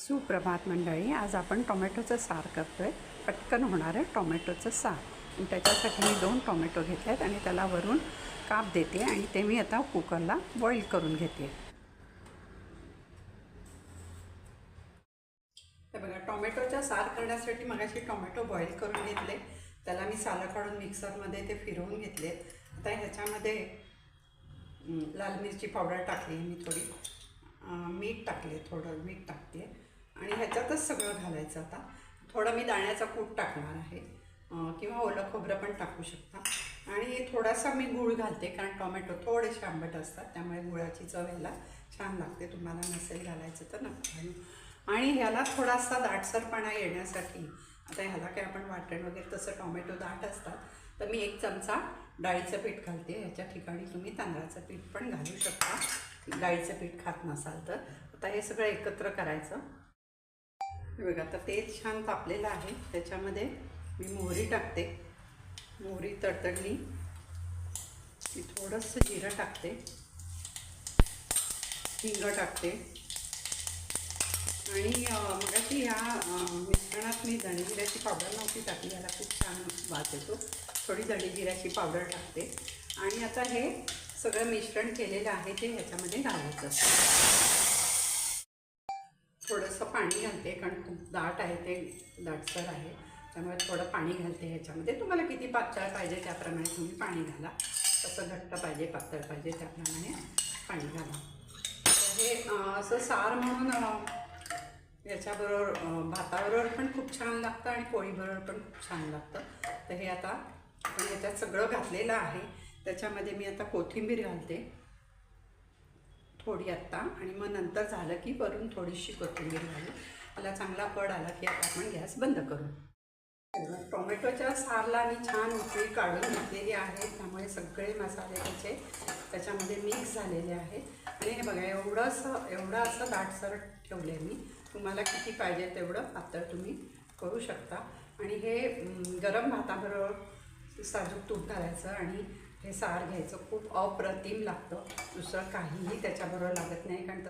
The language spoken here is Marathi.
सुप्रभात मंडळी. आज आपण टोमॅटोचं सार करतो आहे. पटकन होणारं टोमॅटोचं सार. त्याच्यासाठी मी 2 टोमॅटो घेतले आहेत आणि त्याला वरून काप देते आणि ते मी आता कुकरला बॉईल करून घेते. तर बघा, टोमॅटोचा सार करण्यासाठी मगाशी टोमॅटो बॉईल करून घेतले. त्याला मी सालं काढून मिक्सरमध्ये ते फिरवून घेतले. आता ह्याच्यामध्ये लाल मिरची पावडर टाकली मी थोडी, मीठ टाकले, थोडं मीठ टाकते आणि ह्याच्यातच सगळं घालायचं. आता थोडं मी दाण्याचा कूट टाकणार आहे किंवा ओलं खोबरं पण टाकू शकता. आणि थोडासा मी गूळ घालते, कारण टोमॅटो थोडेसे आंबट असतात, त्यामुळे गुळाची चव यायला छान लागते. तुम्हाला नसेल घालायचं तर नका घालू. आणि ह्याला थोडासा दाटसरपणा येण्यासाठी, आता ह्याला काय आपण वाटण वगैरे तसं टोमॅटो दाट असतात, तर मी 1 चमचा डाळीचं पीठ घालते. ह्याच्या ठिकाणी तुम्ही तांदळाचं पीठ पण घालू शकता, डाळीचं पीठ खात नसाल तर. आता हे सगळं एकत्र करायचं. बघा, आता तेल छान तापलेलं आहे. त्याच्यामध्ये मी मोहरी टाकते. मोहरी तडतडली मी थोडंसं जिरं टाकते, हिंग टाकते आणि मगाशी ह्या मिश्रणात मी धणेजिऱ्याची पावडर नव्हती टाकली, याला खूप छान वास येतो. थोडी धणेजिऱ्याची पावडर टाकते आणि आता हे सगळं मिश्रण केलेलं आहे ते ह्याच्यामध्ये घालायचं. थोडंसं पाणी घालते, कारण खूप दाट आहे, ते दाटसर आहे, त्यामुळे थोडं पाणी घालते ह्याच्यामध्ये. तुम्हाला किती पातळ पाहिजे त्याप्रमाणे तुम्ही पाणी घाला. कसं घट्ट पाहिजे पातळ पाहिजे त्याप्रमाणे पाणी घाला. तर हे असं सार म्हणून याच्याबरोबर भाताबरोबर पण खूप छान लागतं आणि पोळीबरोबर पण खूप छान लागतं. तर हे आता आपण ह्याच्यात सगळं घातलेलं आहे. त्याच्यामध्ये मी आता कोथिंबीर घालते थोडी आत्ता, आणि मग नंतर झालं की वरून थोडीशी कोथिंबीर घालू. मला चांगला कड आला की आता आपण गॅस बंद करू. टोमॅटोच्या सारला मी छान उकळी काढून घेतलेली आहे, त्यामुळे सगळे मसाले त्याच्यामध्ये मिक्स झालेले आहेत. आणि हे बघा, एवढं असं दाटसर ठेवलं आहे मी. तुम्हाला किती पाहिजे तेवढं पातळ तुम्ही करू शकता. आणि हे गरम भाताबरोबर साजूक तूप घालायचं आणि हे सार घ्यायचं. खूप अप्रतिम लागतं. दुसरं काहीही त्याच्याबरोबर लागत नाही, कारण